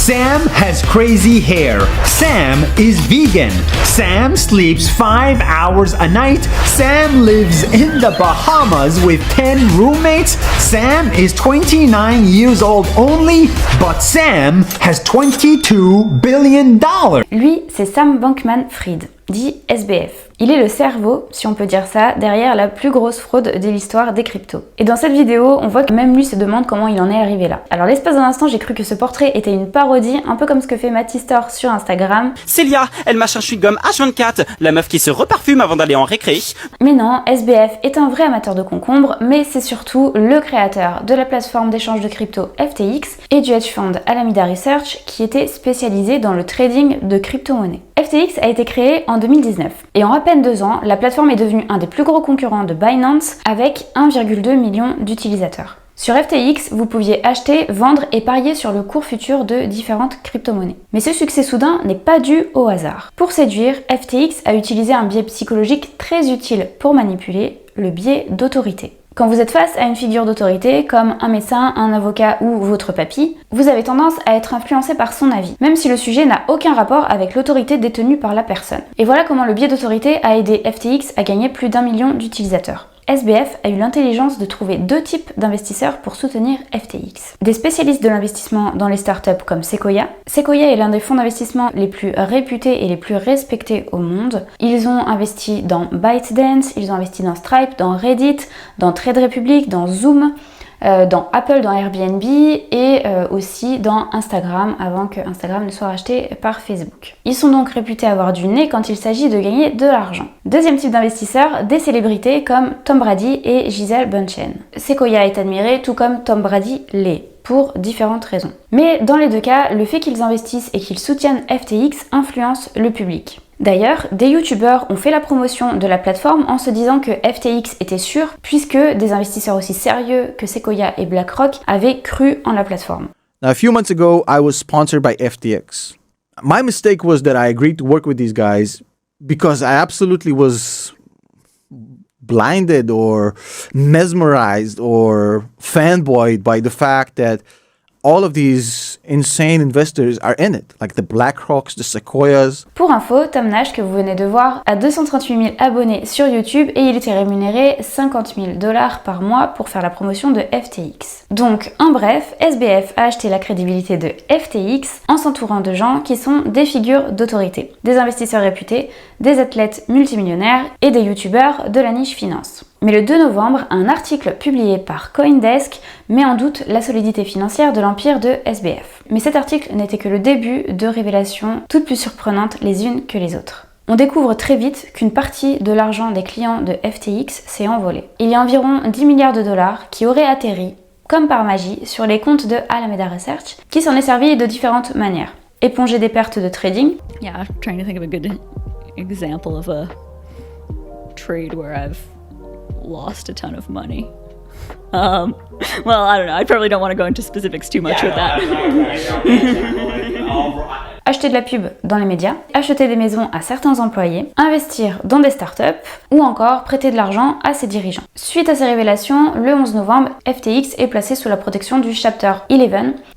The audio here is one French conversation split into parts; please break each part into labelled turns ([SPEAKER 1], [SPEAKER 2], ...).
[SPEAKER 1] Sam has crazy hair. Sam is vegan. Sam sleeps 5 hours a night. Sam lives in the Bahamas with 10 roommates. Sam is 29 years old only, but Sam has $22 billion.
[SPEAKER 2] Lui, c'est Sam Bankman-Fried, dit SBF. Il est le cerveau, si on peut dire ça, derrière la plus grosse fraude de l'histoire des cryptos. Et dans cette vidéo, on voit que même lui se demande comment il en est arrivé là. Alors l'espace d'un instant, j'ai cru que ce portrait était une parodie, un peu comme ce que fait Mattistor sur Instagram.
[SPEAKER 3] Célia, elle mâche un chewing-gum H24, la meuf qui se reparfume avant d'aller en récré.
[SPEAKER 2] Mais non, SBF est un vrai amateur de concombres, mais c'est surtout le créateur de la plateforme d'échange de crypto FTX et du hedge fund Alameda Research qui était spécialisé dans le trading de crypto-monnaies. FTX a été créé en 2019 et en à peine 2 ans, la plateforme est devenue un des plus gros concurrents de Binance avec 1,2 million d'utilisateurs. Sur FTX, vous pouviez acheter, vendre et parier sur le cours futur de différentes crypto-monnaies. Mais ce succès soudain n'est pas dû au hasard. Pour séduire, FTX a utilisé un biais psychologique très utile pour manipuler, le biais d'autorité. Quand vous êtes face à une figure d'autorité, comme un médecin, un avocat ou votre papy, vous avez tendance à être influencé par son avis, même si le sujet n'a aucun rapport avec l'autorité détenue par la personne. Et voilà comment le biais d'autorité a aidé FTX à gagner plus d'1 million d'utilisateurs. SBF a eu l'intelligence de trouver 2 types d'investisseurs pour soutenir FTX. Des spécialistes de l'investissement dans les startups comme Sequoia. Sequoia est l'un des fonds d'investissement les plus réputés et les plus respectés au monde. Ils ont investi dans ByteDance, ils ont investi dans Stripe, dans Reddit, dans Trade Republic, dans Zoom, dans Apple, dans Airbnb et aussi dans Instagram avant que Instagram ne soit racheté par Facebook. Ils sont donc réputés avoir du nez quand il s'agit de gagner de l'argent. Deuxième type d'investisseurs, des célébrités comme Tom Brady et Gisele Bündchen. Sequoia est admiré tout comme Tom Brady l'est, pour différentes raisons. Mais dans les deux cas, le fait qu'ils investissent et qu'ils soutiennent FTX influence le public. D'ailleurs, des youtubeurs ont fait la promotion de la plateforme en se disant que FTX était sûr, puisque des investisseurs aussi sérieux que Sequoia et BlackRock avaient cru en la plateforme.
[SPEAKER 4] Now, a few months ago, I was sponsored by FTX. My mistake was that I agreed to work with these guys because I absolutely was blinded or mesmerized or fanboyed by the fact that all of these insane investors are in it, like the BlackRocks, the Sequoias.
[SPEAKER 2] Pour info, Tom Nash, que vous venez de voir, a 238 000 abonnés sur YouTube et il était rémunéré $50 000 par mois pour faire la promotion de FTX. Donc, en bref, SBF a acheté la crédibilité de FTX en s'entourant de gens qui sont des figures d'autorité, des investisseurs réputés, des athlètes multimillionnaires et des youtubeurs de la niche finance. Mais le 2 novembre, un article publié par CoinDesk met en doute la solidité financière de l'empire de SBF. Mais cet article n'était que le début de révélations toutes plus surprenantes les unes que les autres. On découvre très vite qu'une partie de l'argent des clients de FTX s'est envolée. Il y a environ 10 milliards de dollars qui auraient atterri, comme par magie, sur les comptes de Alameda Research, qui s'en est servi de différentes manières. Éponger des pertes de trading.
[SPEAKER 5] Yeah, I'm trying to think of a good example of a trade where I've lost a ton of money. Well, I don't know. I probably don't want to go into specifics too much with that.
[SPEAKER 2] Acheter de la pub dans les médias, acheter des maisons à certains employés, investir dans des startups ou encore prêter de l'argent à ses dirigeants. Suite à ces révélations, le 11 novembre, FTX est placée sous la protection du Chapter 11.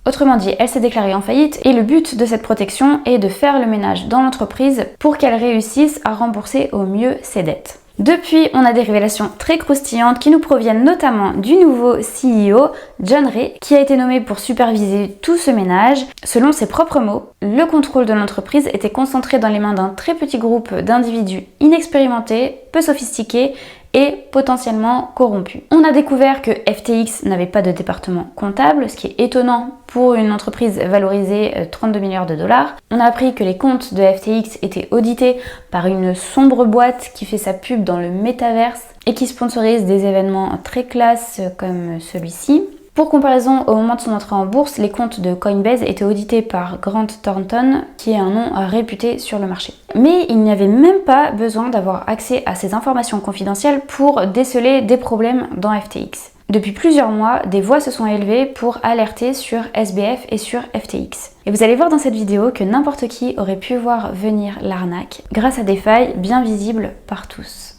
[SPEAKER 2] Autrement dit, elle s'est déclarée en faillite et le but de cette protection est de faire le ménage dans l'entreprise pour qu'elle réussisse à rembourser au mieux ses dettes. Depuis, on a des révélations très croustillantes qui nous proviennent notamment du nouveau CEO, John Ray, qui a été nommé pour superviser tout ce ménage. Selon ses propres mots, le contrôle de l'entreprise était concentré dans les mains d'un très petit groupe d'individus inexpérimentés, peu sophistiqués et potentiellement corrompus. On a découvert que FTX n'avait pas de département comptable, ce qui est étonnant pour une entreprise valorisée 32 milliards de dollars. On a appris que les comptes de FTX étaient audités par une sombre boîte qui fait sa pub dans le métaverse et qui sponsorise des événements très classe comme celui-ci. Pour comparaison, au moment de son entrée en bourse, les comptes de Coinbase étaient audités par Grant Thornton, qui est un nom réputé sur le marché. Mais il n'y avait même pas besoin d'avoir accès à ces informations confidentielles pour déceler des problèmes dans FTX. Depuis plusieurs mois, des voix se sont élevées pour alerter sur SBF et sur FTX. Et vous allez voir dans cette vidéo que n'importe qui aurait pu voir venir l'arnaque grâce à des failles bien visibles par tous.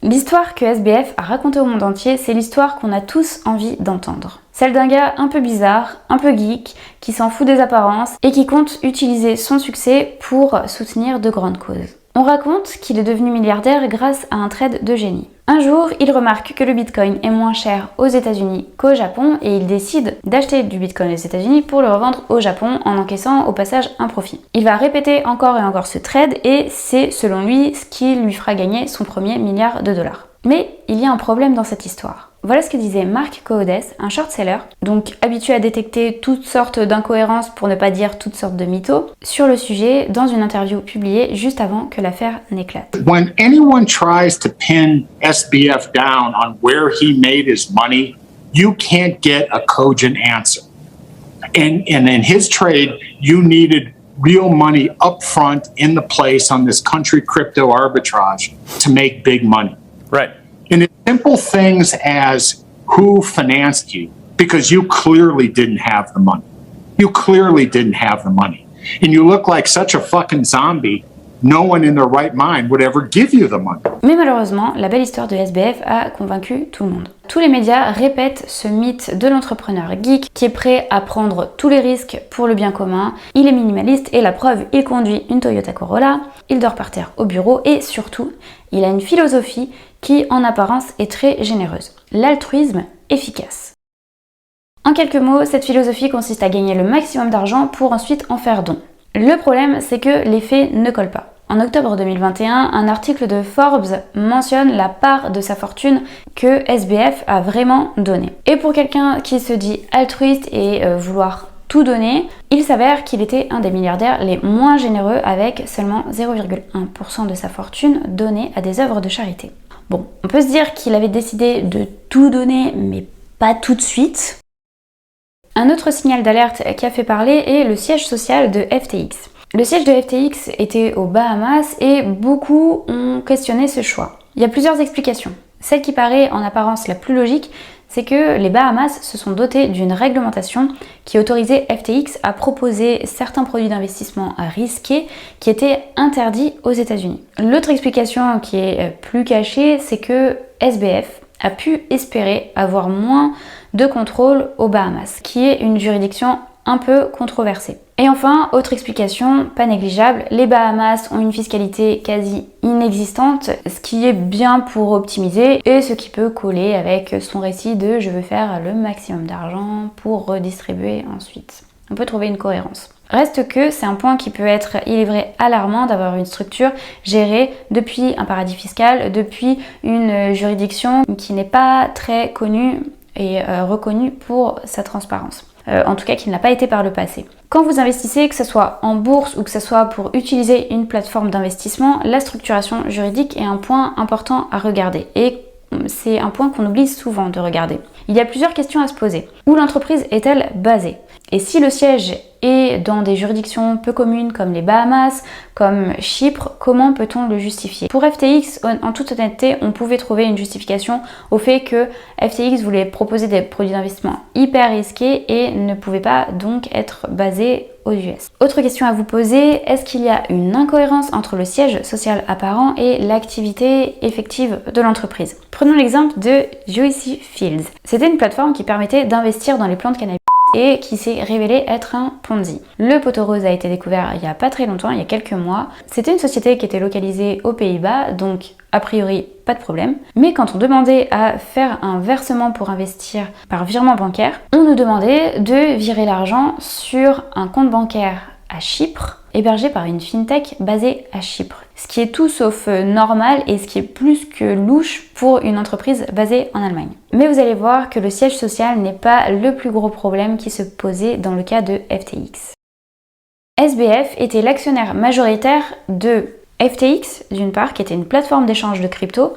[SPEAKER 2] L'histoire que SBF a racontée au monde entier, c'est l'histoire qu'on a tous envie d'entendre. Celle d'un gars un peu bizarre, un peu geek, qui s'en fout des apparences et qui compte utiliser son succès pour soutenir de grandes causes. On raconte qu'il est devenu milliardaire grâce à un trade de génie. Un jour, il remarque que le Bitcoin est moins cher aux États-Unis qu'au Japon et il décide d'acheter du Bitcoin aux États-Unis pour le revendre au Japon en encaissant au passage un profit. Il va répéter encore et encore ce trade et c'est selon lui ce qui lui fera gagner son premier milliard de dollars. Mais il y a un problème dans cette histoire. Voilà ce que disait Mark Cohodes, un short-seller, donc habitué à détecter toutes sortes d'incohérences pour ne pas dire toutes sortes de mythos, sur le sujet dans une interview publiée juste avant que l'affaire n'éclate.
[SPEAKER 6] When anyone tries to pin SBF down on where he made his money, you can't get a cogent answer. And in his trade, you needed real money up front in the place on this country crypto arbitrage to make big money.
[SPEAKER 3] Right.
[SPEAKER 6] And it's simple things as who financed you, because you clearly didn't have the money. You clearly didn't have the money. And you look like such a fucking zombie, no one in their right mind would ever give you the money.
[SPEAKER 2] Mais malheureusement, la belle histoire de SBF a convaincu tout le monde. Tous les médias répètent ce mythe de l'entrepreneur geek qui est prêt à prendre tous les risques pour le bien commun. Il est minimaliste et la preuve, il conduit une Toyota Corolla, il dort par terre au bureau et surtout, il a une philosophie qui en apparence est très généreuse. L'altruisme efficace. En quelques mots, cette philosophie consiste à gagner le maximum d'argent pour ensuite en faire don. Le problème, c'est que les faits ne collent pas. En octobre 2021, un article de Forbes mentionne la part de sa fortune que SBF a vraiment donnée. Et pour quelqu'un qui se dit altruiste et vouloir tout donner, il s'avère qu'il était un des milliardaires les moins généreux avec seulement 0,1% de sa fortune donnée à des œuvres de charité. Bon, on peut se dire qu'il avait décidé de tout donner, mais pas tout de suite. Un autre signal d'alerte qui a fait parler est le siège social de FTX. Le siège de FTX était aux Bahamas et beaucoup ont questionné ce choix. Il y a plusieurs explications. Celle qui paraît en apparence la plus logique, c'est que les Bahamas se sont dotés d'une réglementation qui autorisait FTX à proposer certains produits d'investissement risqués qui étaient interdits aux États-Unis. L'autre explication qui est plus cachée, c'est que SBF a pu espérer avoir moins de contrôle aux Bahamas, qui est une juridiction un peu controversée. Et enfin, autre explication, pas négligeable, les Bahamas ont une fiscalité quasi inexistante, ce qui est bien pour optimiser et ce qui peut coller avec son récit de « je veux faire le maximum d'argent pour redistribuer ensuite ». On peut trouver une cohérence. Reste que c'est un point qui peut être, il est vrai, alarmant d'avoir une structure gérée depuis un paradis fiscal, depuis une juridiction qui n'est pas très connue et reconnue pour sa transparence. En tout cas qui ne l'a pas été par le passé. Quand vous investissez, que ce soit en bourse ou que ce soit pour utiliser une plateforme d'investissement, la structuration juridique est un point important à regarder et c'est un point qu'on oublie souvent de regarder. Il y a plusieurs questions à se poser. Où l'entreprise est-elle basée ? Et si le siège est dans des juridictions peu communes comme les Bahamas, comme Chypre, comment peut-on le justifier ? Pour FTX, en toute honnêteté, on pouvait trouver une justification au fait que FTX voulait proposer des produits d'investissement hyper risqués et ne pouvait pas donc être basé aux US. Autre question à vous poser, est-ce qu'il y a une incohérence entre le siège social apparent et l'activité effective de l'entreprise ? Prenons l'exemple de Juicy Fields. C'était une plateforme qui permettait d'investir dans les plantes cannabis et qui s'est révélé être un Ponzi. Le poteau rose a été découvert il y a pas très longtemps, il y a quelques mois. C'était une société qui était localisée aux Pays-Bas, donc a priori pas de problème. Mais quand on demandait à faire un versement pour investir par virement bancaire, on nous demandait de virer l'argent sur un compte bancaire à Chypre, hébergé par une fintech basée à Chypre. Ce qui est tout sauf normal et ce qui est plus que louche pour une entreprise basée en Allemagne. Mais vous allez voir que le siège social n'est pas le plus gros problème qui se posait dans le cas de FTX. SBF était l'actionnaire majoritaire de FTX, d'une part, qui était une plateforme d'échange de crypto,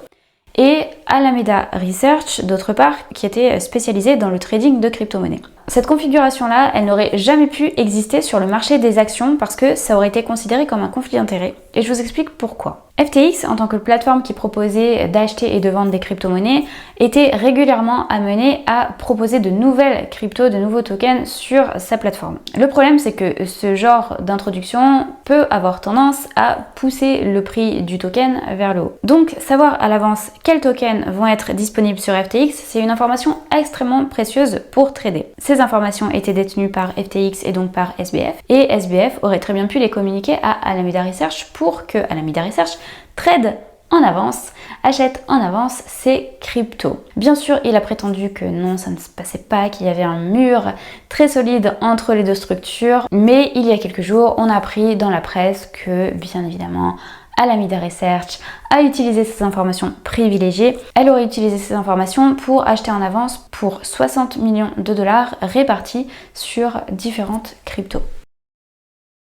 [SPEAKER 2] et Alameda Research, d'autre part, qui était spécialisée dans le trading de crypto-monnaies. Cette configuration-là, elle n'aurait jamais pu exister sur le marché des actions parce que ça aurait été considéré comme un conflit d'intérêts. Et je vous explique pourquoi. FTX, en tant que plateforme qui proposait d'acheter et de vendre des crypto-monnaies, était régulièrement amené à proposer de nouvelles cryptos, de nouveaux tokens sur sa plateforme. Le problème, c'est que ce genre d'introduction peut avoir tendance à pousser le prix du token vers le haut. Donc, savoir à l'avance quels tokens vont être disponibles sur FTX, c'est une information extrêmement précieuse pour trader. Ces informations étaient détenues par FTX et donc par SBF, et SBF aurait très bien pu les communiquer à Alameda Research pour que Alameda Research trade en avance, achète en avance ses cryptos. Bien sûr, il a prétendu que non, ça ne se passait pas, qu'il y avait un mur très solide entre les deux structures, mais il y a quelques jours, on a appris dans la presse que, bien évidemment, Alameda Research a utilisé ces informations privilégiées. Elle aurait utilisé ces informations pour acheter en avance pour 60 millions de dollars répartis sur différentes cryptos.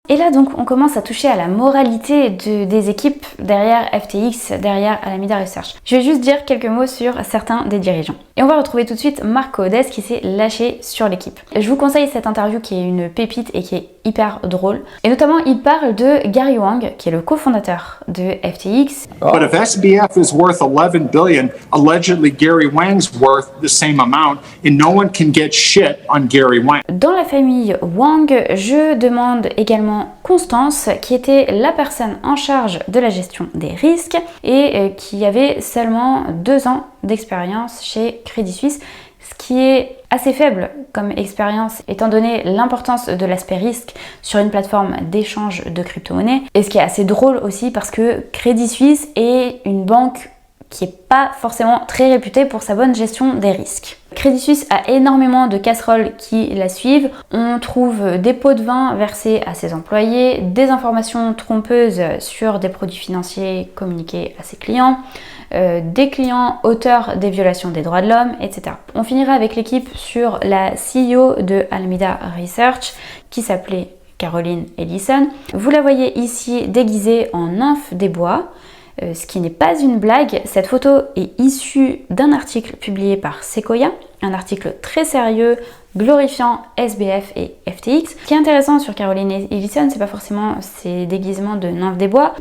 [SPEAKER 2] Et là donc on commence à toucher à la moralité des équipes derrière FTX, derrière Alameda Research. Je vais juste dire quelques mots sur certains des dirigeants. Et on va retrouver tout de suite Mark Cohodes qui s'est lâché sur l'équipe. Je vous conseille cette interview qui est une pépite et qui est hyper drôle. Et notamment il parle de Gary Wang qui est le cofondateur de FTX.
[SPEAKER 6] But if SBF is worth 11 billion, allegedly Gary Wang's worth the same amount, and no one can get shit on Gary Wang.
[SPEAKER 2] Dans la famille Wang, je demande également Constance, qui était la personne en charge de la gestion des risques et qui avait seulement 2 ans d'expérience chez Crédit Suisse, ce qui est assez faible comme expérience étant donné l'importance de l'aspect risque sur une plateforme d'échange de crypto-monnaies. Et ce qui est assez drôle aussi parce que Crédit Suisse est une banque qui n'est pas forcément très réputée pour sa bonne gestion des risques. Crédit Suisse a énormément de casseroles qui la suivent. On trouve des pots de vin versés à ses employés, des informations trompeuses sur des produits financiers communiqués à ses clients, des clients auteurs des violations des droits de l'homme, etc. On finira avec l'équipe sur la CEO de Alameda Research qui s'appelait Caroline Ellison. Vous la voyez ici déguisée en nymphe des bois. Ce qui n'est pas une blague, cette photo est issue d'un article publié par Sequoia, un article très sérieux glorifiant SBF et FTX. Ce qui est intéressant sur Caroline Ellison, c'est pas forcément ses déguisements de nymphe des bois,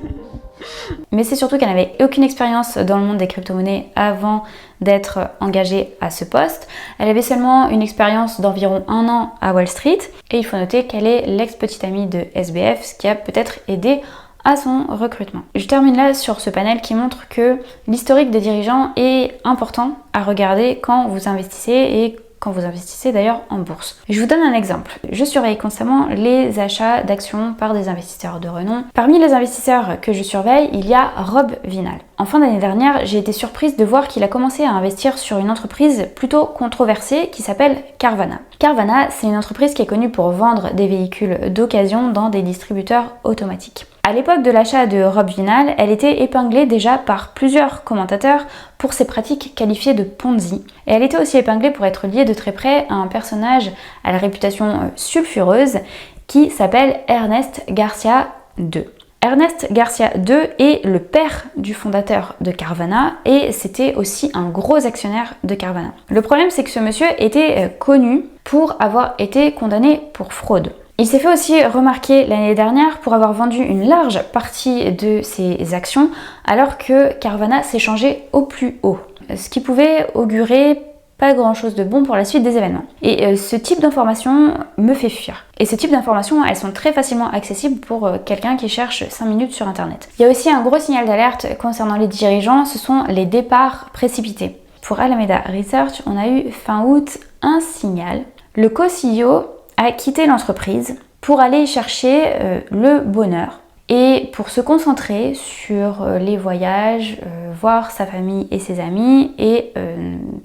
[SPEAKER 2] mais c'est surtout qu'elle n'avait aucune expérience dans le monde des crypto-monnaies avant d'être engagée à ce poste. Elle avait seulement une expérience d'environ 1 an à Wall Street, et il faut noter qu'elle est l'ex-petite amie de SBF, ce qui a peut-être aidé à son recrutement. Je termine là sur ce panel qui montre que l'historique des dirigeants est important à regarder quand vous investissez et quand vous investissez d'ailleurs en bourse. Je vous donne un exemple. Je surveille constamment les achats d'actions par des investisseurs de renom. Parmi les investisseurs que je surveille, il y a Rob Vinal. En fin d'année dernière, j'ai été surprise de voir qu'il a commencé à investir sur une entreprise plutôt controversée qui s'appelle Carvana. Carvana, c'est une entreprise qui est connue pour vendre des véhicules d'occasion dans des distributeurs automatiques. À l'époque de l'achat de Rob Vinal, elle était épinglée déjà par plusieurs commentateurs pour ses pratiques qualifiées de Ponzi. Et elle était aussi épinglée pour être liée de très près à un personnage à la réputation sulfureuse qui s'appelle Ernest Garcia II. Ernest Garcia II est le père du fondateur de Carvana et c'était aussi un gros actionnaire de Carvana. Le problème, c'est que ce monsieur était connu pour avoir été condamné pour fraude. Il s'est fait aussi remarquer l'année dernière pour avoir vendu une large partie de ses actions alors que Carvana s'échangeait au plus haut, ce qui pouvait augurer pas grand chose de bon pour la suite des événements. Et ce type d'informations me fait fuir. Et ce type d'informations, elles sont très facilement accessibles pour quelqu'un qui cherche 5 minutes sur internet. Il y a aussi un gros signal d'alerte concernant les dirigeants, ce sont les départs précipités. Pour Alameda Research, on a eu fin août un signal. Le co-CEO a quitté l'entreprise pour aller chercher le bonheur et pour se concentrer sur les voyages, voir sa famille et ses amis et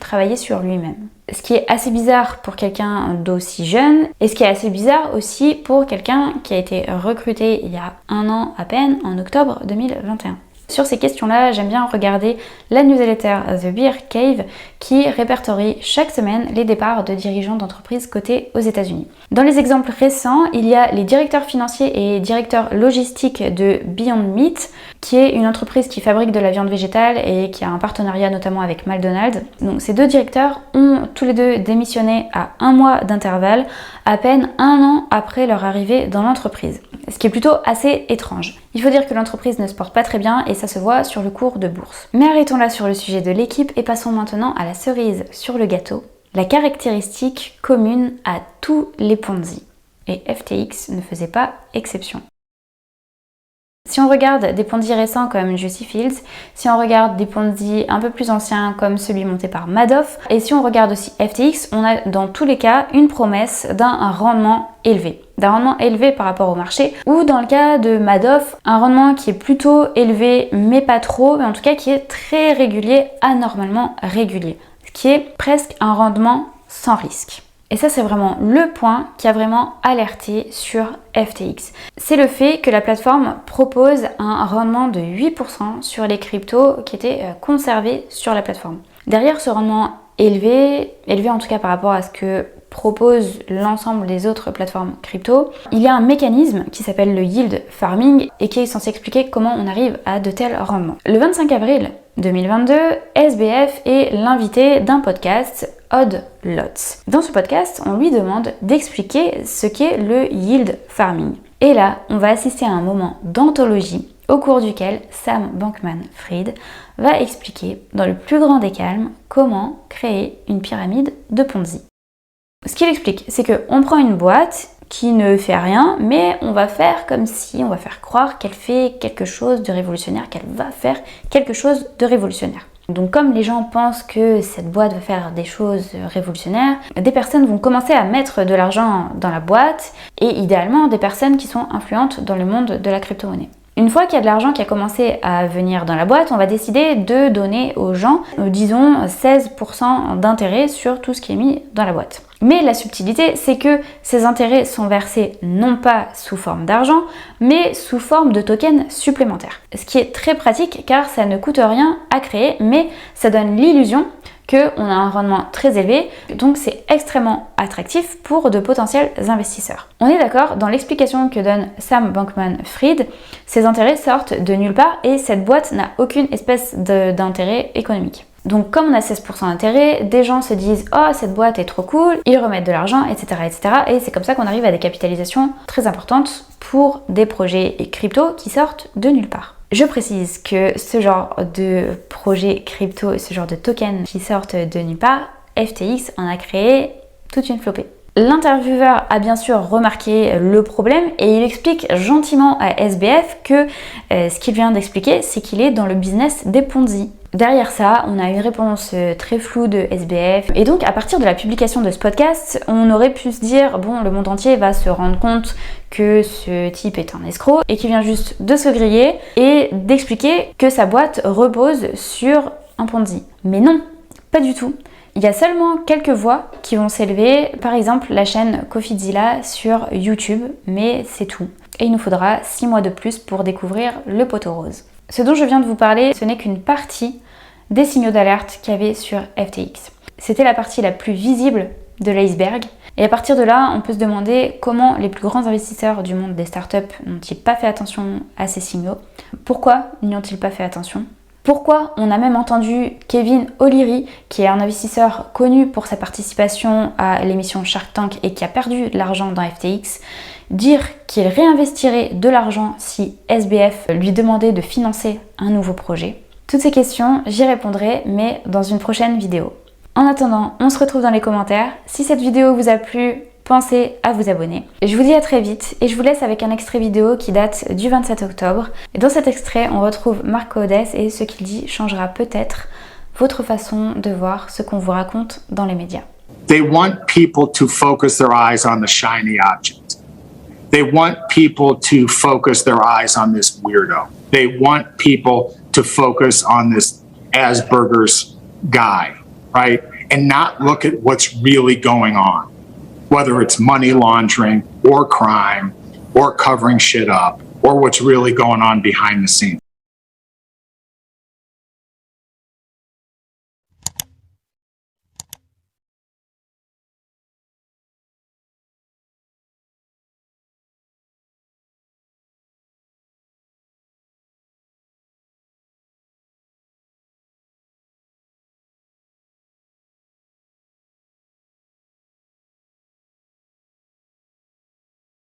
[SPEAKER 2] travailler sur lui-même. Ce qui est assez bizarre pour quelqu'un d'aussi jeune et ce qui est assez bizarre aussi pour quelqu'un qui a été recruté il y a 1 an à peine, en octobre 2021. Sur ces questions-là, j'aime bien regarder la newsletter The Beer Cave qui répertorie chaque semaine les départs de dirigeants d'entreprises cotées aux États-Unis. Dans les exemples récents, il y a les directeurs financiers et directeurs logistiques de Beyond Meat, qui est une entreprise qui fabrique de la viande végétale et qui a un partenariat notamment avec McDonald's. Donc ces 2 directeurs ont tous les 2 démissionné à 1 mois d'intervalle, à peine 1 an après leur arrivée dans l'entreprise. ce qui est plutôt assez étrange. Il faut dire que l'entreprise ne se porte pas très bien et ça se voit sur le cours de bourse. Mais arrêtons là sur le sujet de l'équipe et passons maintenant à la cerise sur le gâteau, la caractéristique commune à tous les Ponzi. Et FTX ne faisait pas exception. Si on regarde des Ponzi récents comme Juicy Fields, si on regarde des Ponzi un peu plus anciens comme celui monté par Madoff, et si on regarde aussi FTX, on a dans tous les cas une promesse d'un rendement élevé. D'un rendement élevé par rapport au marché, ou dans le cas de Madoff, un rendement qui est plutôt élevé mais pas trop, mais en tout cas qui est très régulier, anormalement régulier, ce qui est presque un rendement sans risque. Et ça, c'est vraiment le point qui a vraiment alerté sur FTX. C'est le fait que la plateforme propose un rendement de 8% sur les cryptos qui étaient conservés sur la plateforme. Derrière ce rendement élevé en tout cas par rapport à ce que propose l'ensemble des autres plateformes crypto, il y a un mécanisme qui s'appelle le yield farming et qui est censé expliquer comment on arrive à de tels rendements. Le 25 avril 2022, SBF est l'invité d'un podcast, Odd Lots. Dans ce podcast, on lui demande d'expliquer ce qu'est le yield farming. Et là, on va assister à un moment d'anthologie au cours duquel Sam Bankman-Fried va expliquer dans le plus grand des calmes comment créer une pyramide de Ponzi. Ce qu'il explique, c'est qu'on prend une boîte qui ne fait rien, mais on va faire comme si, on va faire croire qu'elle fait quelque chose de révolutionnaire, qu'elle va faire quelque chose de révolutionnaire. Donc comme les gens pensent que cette boîte va faire des choses révolutionnaires, des personnes vont commencer à mettre de l'argent dans la boîte, et idéalement des personnes qui sont influentes dans le monde de la crypto-monnaie. Une fois qu'il y a de l'argent qui a commencé à venir dans la boîte, on va décider de donner aux gens, disons, 16% d'intérêt sur tout ce qui est mis dans la boîte. Mais la subtilité, c'est que ces intérêts sont versés non pas sous forme d'argent, mais sous forme de tokens supplémentaires. Ce qui est très pratique car ça ne coûte rien à créer, mais ça donne l'illusion qu'on a un rendement très élevé, donc c'est extrêmement attractif pour de potentiels investisseurs. On est d'accord, dans l'explication que donne Sam Bankman-Fried, ces intérêts sortent de nulle part et cette boîte n'a aucune espèce d'intérêt économique. Donc comme on a 16% d'intérêt, des gens se disent « Oh, cette boîte est trop cool », ils remettent de l'argent, etc. etc. Et c'est comme ça qu'on arrive à des capitalisations très importantes pour des projets crypto qui sortent de nulle part. Je précise que ce genre de projet crypto, ce genre de tokens qui sortent de nulle part, FTX en a créé toute une flopée. L'intervieweur a bien sûr remarqué le problème et il explique gentiment à SBF que ce qu'il vient d'expliquer, c'est qu'il est dans le business des Ponzi. Derrière ça, on a une réponse très floue de SBF. Et donc, à partir de la publication de ce podcast, on aurait pu se dire, bon, le monde entier va se rendre compte que ce type est un escroc et qu'il vient juste de se griller et d'expliquer que sa boîte repose sur un Ponzi. Mais non, pas du tout. Il y a seulement quelques voix qui vont s'élever, par exemple la chaîne CoffeeZilla sur YouTube, mais c'est tout. Et il nous faudra 6 mois de plus pour découvrir le poteau rose. Ce dont je viens de vous parler, ce n'est qu'une partie des signaux d'alerte qu'il y avait sur FTX. C'était la partie la plus visible de l'iceberg. Et à partir de là, on peut se demander comment les plus grands investisseurs du monde des startups n'ont-ils pas fait attention à ces signaux. Pourquoi n'y ont-ils pas fait attention ? Pourquoi on a même entendu Kevin O'Leary, qui est un investisseur connu pour sa participation à l'émission Shark Tank et qui a perdu de l'argent dans FTX, dire qu'il réinvestirait de l'argent si SBF lui demandait de financer un nouveau projet. Toutes ces questions, j'y répondrai, mais dans une prochaine vidéo. En attendant, on se retrouve dans les commentaires. Si cette vidéo vous a plu, pensez à vous abonner. Je vous dis à très vite et je vous laisse avec un extrait vidéo qui date du 27 octobre. Et dans cet extrait, on retrouve Marc Codes et ce qu'il dit changera peut-être votre façon de voir ce qu'on vous raconte dans les médias.
[SPEAKER 6] They want people to focus their eyes on the shiny object. They want people to focus their eyes on this weirdo. They want people to focus on this Asperger's guy, right? And not look at what's really going on. Whether it's money laundering or crime or covering shit up or what's really going on behind the scenes.